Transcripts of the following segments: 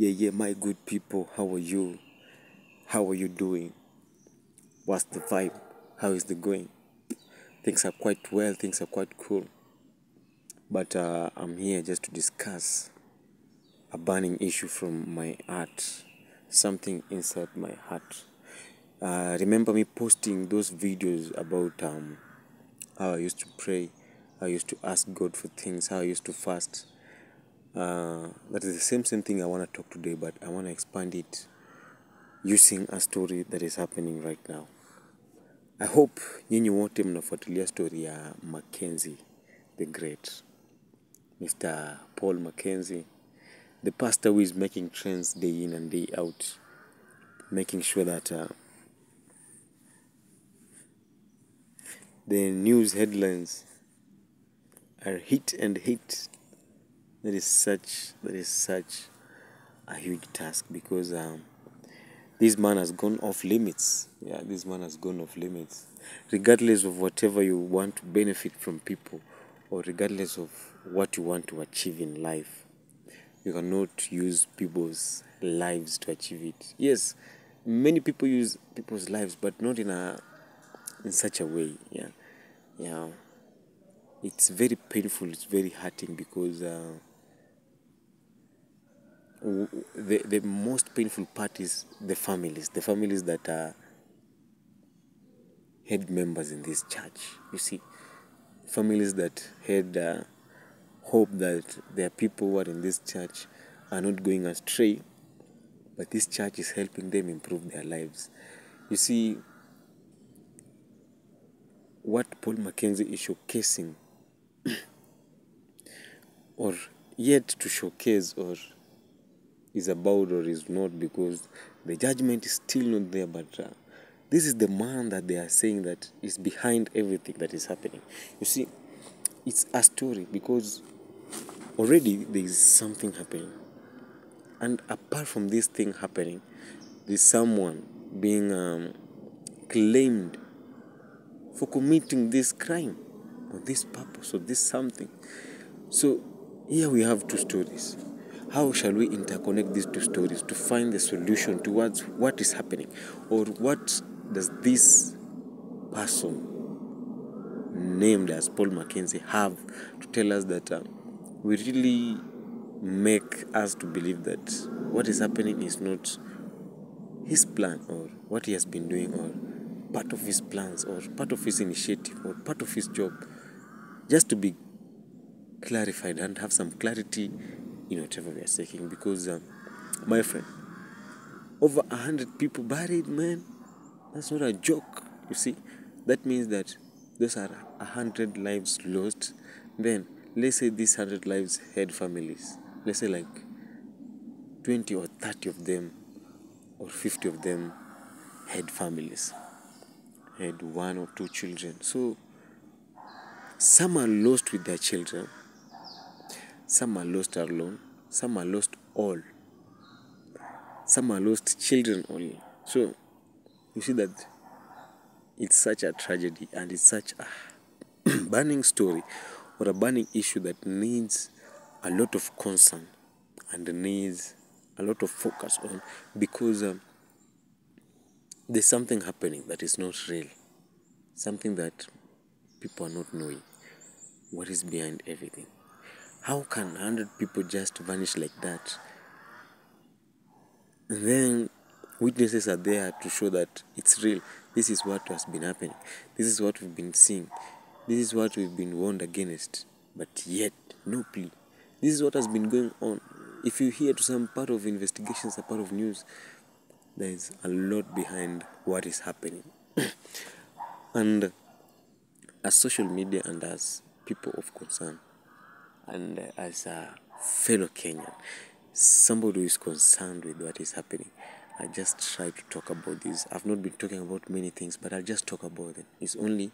Yeah, my good people, how are you? How are you doing? What's the vibe? How is the going? Things are quite well, things are quite cool. But I'm here just to discuss a burning issue from my heart, something inside my heart. Remember me posting those videos about how I used to pray, how I used to ask God for things, how I used to fast. That is the same thing I want to talk today, but I want to expand it using a story that is happening right now. I hope nyinyi wote mnafuatilia story ya Mackenzie the Great, Mr. Paul Mackenzie, the pastor who is making trends day in and day out, making sure that the news headlines are hit and hit. That is such a huge task because this man has gone off limits. Yeah, this man has gone off limits. Regardless of whatever you want to benefit from people, or regardless of what you want to achieve in life, you cannot use people's lives to achieve it. Yes, many people use people's lives, but not in such a way. Yeah. It's very painful. It's very hurting because the most painful part is the families that are head members in this church. You see, families that had hope that their people who are in this church are not going astray, but this church is helping them improve their lives. You see, what Paul Mackenzie is showcasing, or yet to showcase, or is about, or is not, because the judgment is still not there, but this is the man that they are saying that is behind everything that is happening. You see, it's a story because already there is something happening. And apart from this thing happening, there's someone being claimed for committing this crime or this purpose or this something. So here we have two stories. How shall we interconnect these two stories to find the solution towards what is happening? Or what does this person named as Paul Mackenzie have to tell us that we really make us to believe that what is happening is not his plan or what he has been doing or part of his plans or part of his initiative or part of his job, just to be clarified and have some clarity in whatever we are seeking. Because my friend, over 100 people buried, man. That's not a joke. You see, that means that those are 100 lives lost. Then let's say these 100 lives had families. Let's say like 20 or 30 of them or 50 of them had families, had one or two children. So some are lost with their children, some are lost alone, some are lost all, some are lost children only. So you see that it's such a tragedy and it's such a burning story or a burning issue that needs a lot of concern and needs a lot of focus on, because there's something happening that is not real, something that people are not knowing what is behind everything. How can 100 people just vanish like that? And then witnesses are there to show that it's real. This is what has been happening. This is what we've been seeing. This is what we've been warned against. But yet, no plea. This is what has been going on. If you hear to some part of investigations, a part of news, there is a lot behind what is happening. And as social media and as people of concern, and as a fellow Kenyan, somebody who is concerned with what is happening, I just try to talk about this. I've not been talking about many things, but I'll just talk about it. It's only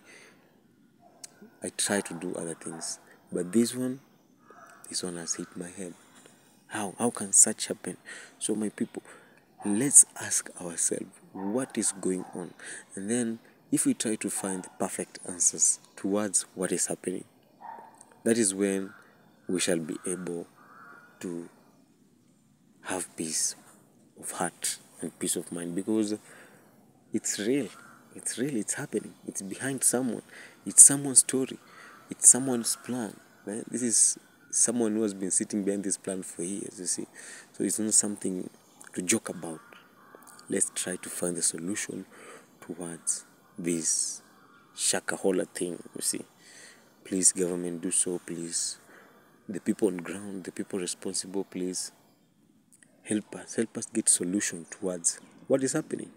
I try to do other things. But this one has hit my head. How can such happen? So my people, let's ask ourselves what is going on. And then if we try to find the perfect answers towards what is happening, that is when we shall be able to have peace of heart and peace of mind, because it's real. It's real. It's happening. It's behind someone. It's someone's story. It's someone's plan. Right? This is someone who has been sitting behind this plan for years, you see. So it's not something to joke about. Let's try to find the solution towards this Shakahola thing, you see. Please, government, do so, please. The people on ground, the people responsible, please help us get solution towards what is happening.